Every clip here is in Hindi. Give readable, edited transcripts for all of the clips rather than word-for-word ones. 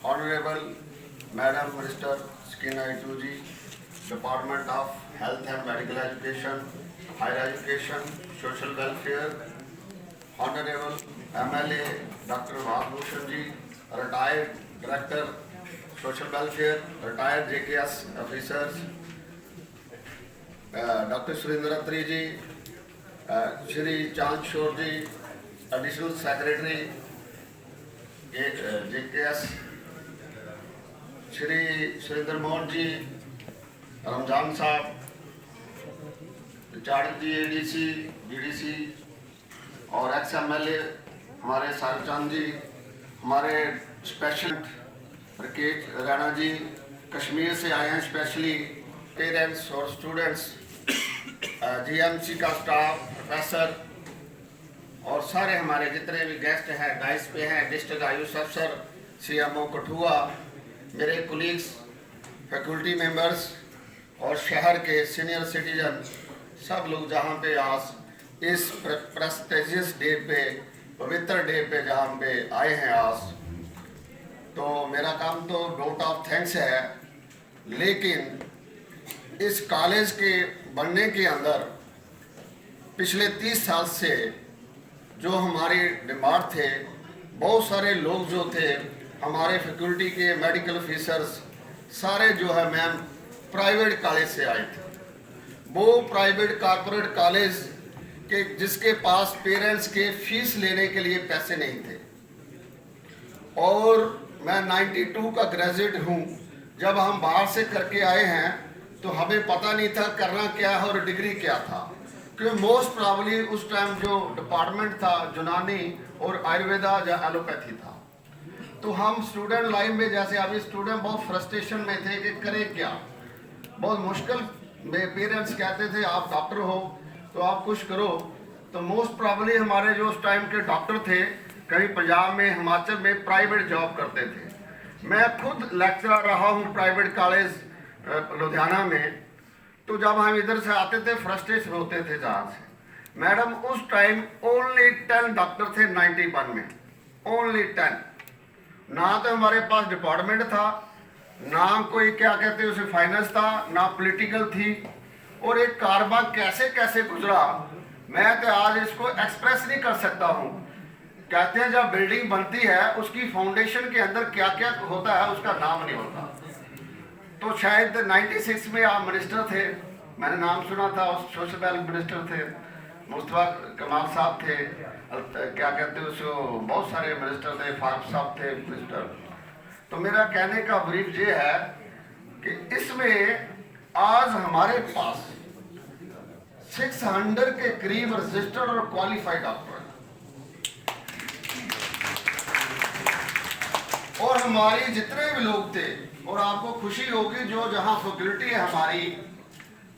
Honorable Madam Minister Skina Ituji, Department of Health and Medical Education, Higher Education, Social Welfare, Honorable MLA Dr. Bhushan ji, retired Director, Social Welfare, retired JKS officers, Dr. Surendra Attri ji, Shri Chand Shore ji, Additional Secretary, JKS, Shri Surendra Mohan ji, Ramzan साहब, चाणक जी, एडीसी, डीडीसी और एक्स एमएलए हमारे सारचंद जी, हमारे स्पेशल राकेश राणा जी कश्मीर से आए हैं, स्पेशली पेरेंट्स और स्टूडेंट्स, जीएमसी का स्टाफ, प्रोफेसर और सारे हमारे जितने भी गेस्ट हैं डाइस पे हैं, डिस्ट्रिक्ट आयुष अफसर, सीएमओ कठुआ, मेरे कुलीग्स, फैकल्टी मेंबर्स और शहर के सीनियर सिटीजन, सब लोग जहाँ पे आज इस प्रेस्टिजियस डे पे, पवित्र डे पे जहाँ पे आए हैं आज, तो मेरा काम तो नोट ऑफ थैंक्स है। लेकिन इस कॉलेज के बनने के अंदर पिछले 30 साल से जो हमारी डिमांड थे, बहुत सारे लोग जो थे हमारे फैकल्टी के मेडिकल ऑफिसर्स सारे जो है मैम प्राइवेट कॉलेज से आए थे। वो प्राइवेट कॉर्पोरेट कॉलेज के जिसके पास पेरेंट्स के फीस लेने के लिए पैसे नहीं थे। और मैं 92 का ग्रेजुएट हूँ। जब हम बाहर से करके आए हैं तो हमें पता नहीं था करना क्या है और डिग्री क्या था, क्योंकि मोस्ट प्रॉब्ली उस टाइम जो डिपार्टमेंट था यूनानी और आयुर्वेदा या एलोपैथी था। तो हम स्टूडेंट लाइफ में जैसे अभी स्टूडेंट बहुत फ्रस्ट्रेशन में थे कि करें क्या, बहुत मुश्किल में पेरेंट्स कहते थे आप डॉक्टर हो तो आप कुछ करो। तो मोस्ट प्रॉब्ली हमारे जो उस टाइम के डॉक्टर थे कहीं पंजाब में, हिमाचल में प्राइवेट जॉब करते थे। मैं खुद लेक्चरर रहा हूँ प्राइवेट कॉलेज लुधियाना में। तो जब हम इधर से आते थे फ्रस्ट्रेशन होते थे जहाँ से। मैडम उस टाइम ओनली 10 डॉक्टर थे 91 में, ओनली 10। ना तो हमारे पास डिपार्टमेंट था, ना कोई क्या कहते हैं उसे फाइनेंस था, ना पॉलिटिकल थी। और एक कारवा कैसे कैसे गुजरा मैं तो आज इसको एक्सप्रेस नहीं कर सकता हूँ। कहते हैं जब बिल्डिंग बनती है उसकी फाउंडेशन के अंदर क्या क्या होता है उसका नाम नहीं होता। तो शायद 96 में आप मिनिस्टर थे, मैंने नाम सुना था, उस सोशल वेलफेयर मिनिस्टर थे, मुस्तफा कमाल साहब थे, क्या कहते हैं उसको, बहुत सारे मिनिस्टर थे, फारूक साहब थे मिनिस्टर। तो मेरा कहने का ब्रीफ ये है कि इसमें आज हमारे पास 600 के करीब रजिस्टर्ड और क्वालिफाइड डॉक्टर हैं। और हमारी जितने भी लोग थे, और आपको खुशी होगी जो जहां फैकल्टी है हमारी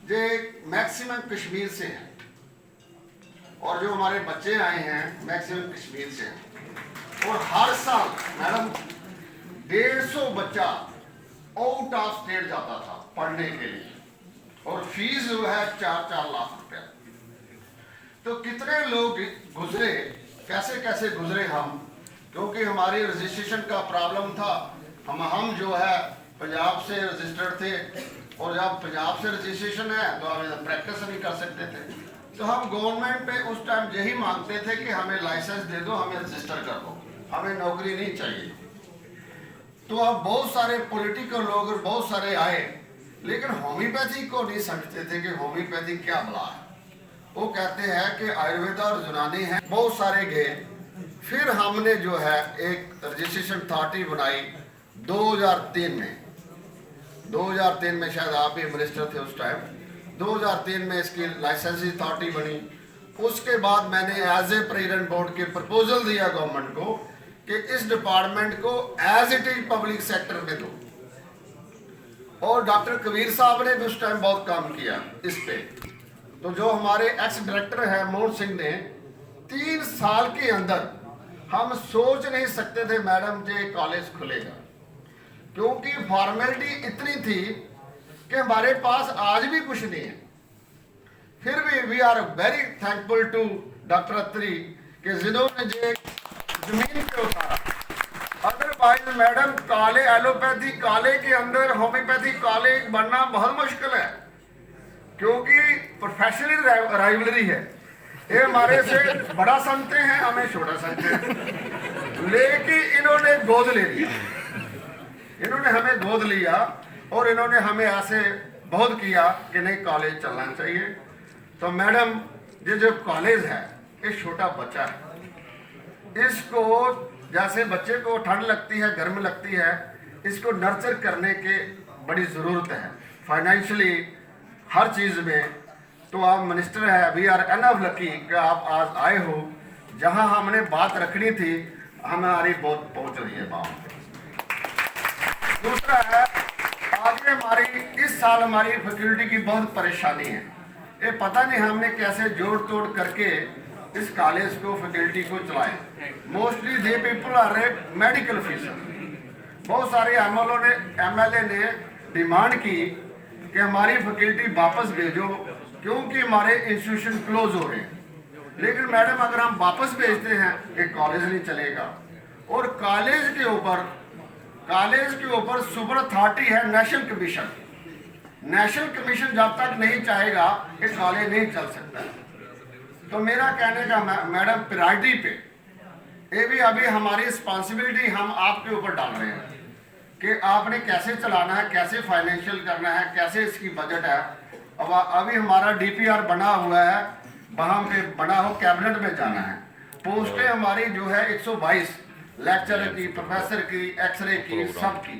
जो मैक्सिमम कश्मीर से है, और जो हमारे बच्चे आए हैं मैक्सिमम कश्मीर से हैं। और हर साल मैडम 150 बच्चा आउट ऑफ स्टेट जाता था पढ़ने के लिए, और फीस जो है 4-4 लाख रुपया। तो कितने लोग गुजरे, कैसे कैसे गुजरे हम, क्योंकि हमारी रजिस्ट्रेशन का प्रॉब्लम था। हम जो है पंजाब से रजिस्टर्ड थे, और जब पंजाब से रजिस्ट्रेशन है तो हम प्रैक्टिस नहीं कर सकते थे। तो हम गवर्नमेंट पे उस टाइम यही मांगते थे कि हमें लाइसेंस दे दो, हमें रजिस्टर कर दो, हमें नौकरी नहीं चाहिए। तो अब बहुत सारे पॉलिटिकल लोग बहुत सारे आए, लेकिन होम्योपैथी को नहीं समझते थे कि होम्योपैथी क्या बला है। वो कहते हैं कि आयुर्वेदा और यूनानी है, बहुत सारे गए। फिर हमने जो है एक रजिस्ट्रेशन अथॉरिटी बनाई 2003 में। 2003 में शायद आप ही मिनिस्टर थे उस टाइम। 2003 में इसकी लाइसेंसिंग अथॉरिटी बनी। उसके बाद मैंने एज ए प्रेसिडेंट बोर्ड के प्रपोजल दिया गवर्नमेंट को कि इस डिपार्टमेंट को as it is public sector में दो। और डॉक्टर कबीर साहब ने भी उस टाइम बहुत काम किया इस पे। तो जो हमारे एक्स डायरेक्टर है मोहन सिंह ने 3 साल के अंदर, हम सोच नहीं सकते थे मैडम ये कॉलेज खुलेगा, क्योंकि फॉर्मेलिटी इतनी थी कि हमारे पास आज भी कुछ नहीं है। फिर भी we are very thankful to doctor Atri कि जिन्होंने ये जमीन पे उतारा। अदरवाइज आज मैडम काले एलोपैथी काले के अंदर होम्योपैथी काले बनना बहुत मुश्किल है, क्योंकि प्रोफेशनल राइवलरी है। ये हमारे से बड़ा समझते हैं, हमें छोटा समझते हैं, लेकिन इन्होंने गोद ले लिया, इन्होंने हमें गोद लिया और इन्होंने हमें ऐसे बहुत किया कि नहीं कॉलेज चलना चाहिए। तो मैडम ये जो कॉलेज है ये छोटा बच्चा है, इसको जैसे बच्चे को ठंड लगती है गर्म लगती है, इसको नर्चर करने की बड़ी ज़रूरत है फाइनेंशियली हर चीज़ में। तो आप मिनिस्टर है, वी आर एनफ लकी कि आप आज आए हो, जहां हमने बात रखनी थी हमारी बहुत पहुंच रही है बात। दूसरा है आगे हमारी इस साल हमारी फैकल्टी की बहुत परेशानी है, ये पता नहीं हमने कैसे जोड़ तोड़ करके इस कॉलेज को फैकल्टी को चलाए। Mostly they people are medical officer. बहुत सारे एमएलए ने डिमांड की कि हमारी फैकल्टी वापस भेजो क्योंकि हमारे इंस्टीट्यूशन क्लोज हो रहे हैं। लेकिन मैडम अगर हम वापस भेजते हैं कि कॉलेज नहीं चलेगा, और कॉलेज के ऊपर सुपर अथॉरिटी है नेशनल कमीशन। नेशनल कमीशन जब तक नहीं चाहेगा कि कॉलेज नहीं चल सकता। तो मेरा कहने का मैडम प्रायोरिटी पे ये भी अभी हमारी रिस्पॉन्सिबिलिटी हम आपके ऊपर डाल रहे हैं कि आपने कैसे चलाना है, कैसे फाइनेंशियल करना है, कैसे इसकी बजट है। अब अभी हमारा डीपीआर बना हुआ है, वहाँ पे बना हो कैबिनेट में जाना है। पोस्टें हमारी जो है 122 लेक्चरर की, प्रोफेसर की, एक्सरे की, सब की।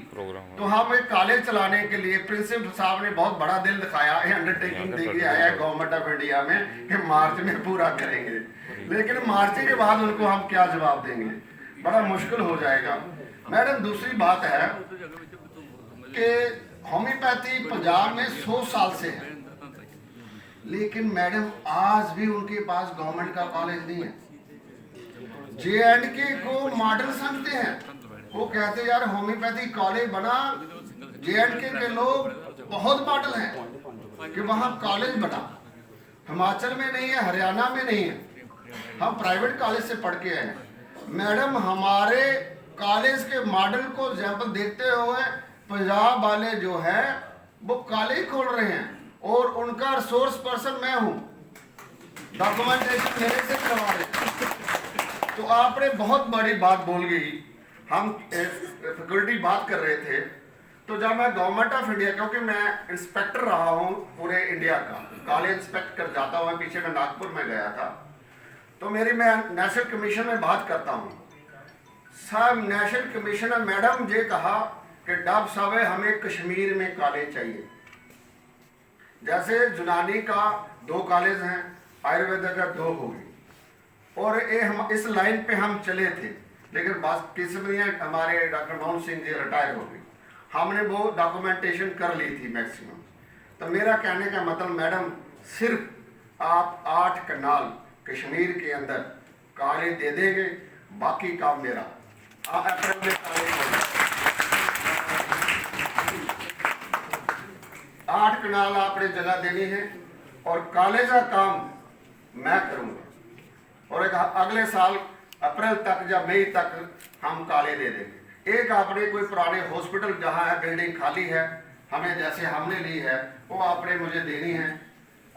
तो हम एक कॉलेज चलाने के लिए प्रिंसिपल साहब ने बहुत बड़ा दिल दिखाया है, अंडरटेकिंग दी गई है गवर्नमेंट ऑफ इंडिया में कि मार्च में पूरा करेंगे। लेकिन मार्च के बाद उनको हम क्या जवाब देंगे, बड़ा मुश्किल हो जाएगा। मैडम दूसरी बात है कि होम्योपैथी पंजाब में 100 साल से है, लेकिन मैडम आज भी उनके पास गवर्नमेंट का कॉलेज नहीं है। JNK को मॉडल समझते हैं, वो कहते यार होम्योपैथी कॉलेज बना, JNK के लोग बहुत मॉडल हैं कि वहाँ कॉलेज बना। हिमाचल में नहीं है, हरियाणा में नहीं है, हम प्राइवेट कॉलेज से पढ़ के आए हैं। मैडम हमारे कॉलेज के मॉडल को एग्जाम्पल देखते हुए पंजाब वाले जो है वो कॉलेज खोल रहे हैं, और उनका रिसोर्स पर्सन मैं हूँ, डॉक्यूमेंटेशन मेरे से करवा रहे हैं। तो आपने बहुत बड़ी बात बोल गई। हम फैकल्टी बात कर रहे थे, तो जब मैं गवर्नमेंट ऑफ इंडिया, क्योंकि मैं इंस्पेक्टर रहा हूँ पूरे इंडिया का, कॉलेज इंस्पेक्ट कर जाता हूँ, पीछे मैं नागपुर में गया था, तो मैं नेशनल कमीशन में बात करता हूँ। सब नेशनल कमीशनर मैडम ये कहा कि डॉक्टर साहब हमें कश्मीर में कॉलेज चाहिए। जैसे यूनानी का 2 कॉलेज हैं, आयुर्वेद का 2 हो गई, और ये हम इस लाइन पे हम चले थे, लेकिन बात किस्मत हमारे डॉक्टर मोहन सिंह जी रिटायर हो गई, हमने वो डॉक्यूमेंटेशन कर ली थी मैक्सिमम। तो मेरा कहने का मतलब मैडम सिर्फ आप 8 कनाल कश्मीर के अंदर कॉलेज दे देंगे, बाकी काम मेरा। अप्रैल में कॉलेज 8 कनाल आपने जगह देनी है, और कॉलेज का काम मैं करूँगा, और एक अगले साल अप्रैल तक या मई तक हम कॉलेज दे देंगे। एक आपने कोई पुराने हॉस्पिटल जहाँ है बिल्डिंग खाली है, हमें जैसे हमने ली है वो आपने मुझे देनी है,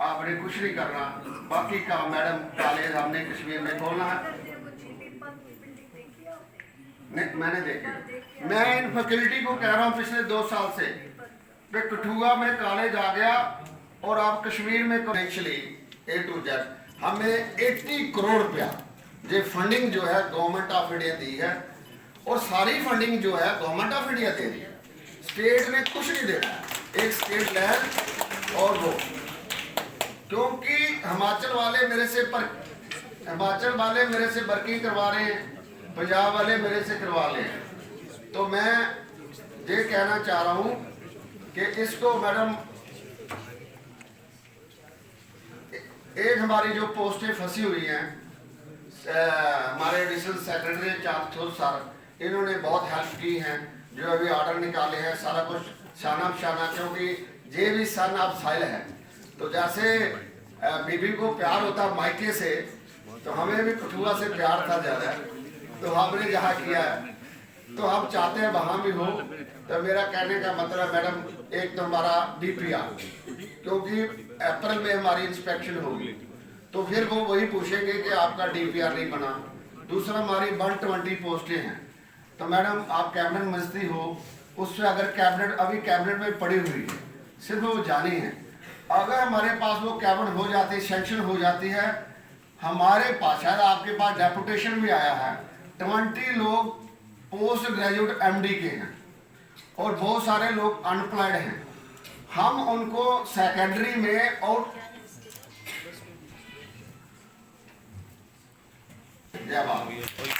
आपने कुछ नहीं करना, बाकी काम मैडम कॉलेज हमने कश्मीर में खोलना है। नहीं मैंने देखे, मैं इन फैकल्टी को कह रहा हूँ पिछले 2 साल से कि कठुआ में कॉलेज आ गया, और आप कश्मीर में फाइनेंशियली A to Z हमें 80 करोड़ रुपया ये फंडिंग जो है गवर्नमेंट ऑफ इंडिया दी है, और सारी फंडिंग जो है गवर्नमेंट ऑफ इंडिया दे रही है, स्टेट ने कुछ नहीं देना है। एक स्टेट लैब और वो, क्योंकि हिमाचल वाले मेरे से वर्किंग करवा रहे हैं, पंजाब वाले मेरे से करवा रहे हैं। तो मैं ये कहना चाह रहा हूँ कि इसको मैडम, एक हमारी जो पोस्टें फंसी हुई हैं, हमारे एडिशनल सेक्रेटरी चांदपुर सर, इन्होंने बहुत हेल्प की है, जो अभी ऑर्डर निकाले हैं सारा कुछ शाना शाना, क्योंकि ये भी सन ऑफ साइल है। तो जैसे बीबी को प्यार होता मायके से, तो हमें भी कठुआ से प्यार था ज़्यादा, तो हमने जहाँ किया है। तो आप चाहते हैं वहाँ भी हो। तो मेरा कहने का मतलब मैडम, एक तो हमारा DPR, क्योंकि अप्रैल में हमारी इंस्पेक्शन होगी तो फिर वो वही पूछेंगे कि आपका DPR नहीं बना। दूसरा, हमारी 120 पोस्टें हैं। तो मैडम आप कैबिनेट मंत्री हो, उससे अगर कैबिनेट अभी कैबिनेट में पड़ी हुई है, सिर्फ वो जानी है। अगर हमारे पास वो कैबिनेट हो जाती, सेंक्शन हो जाती है, हमारे पास शायद आपके पास डेपुटेशन भी आया है, 20 लोग पोस्ट ग्रेजुएट MD के हैं और बहुत सारे लोग अनएम्प्लॉयड हैं। हम उनको सेकेंडरी में और जय बाबा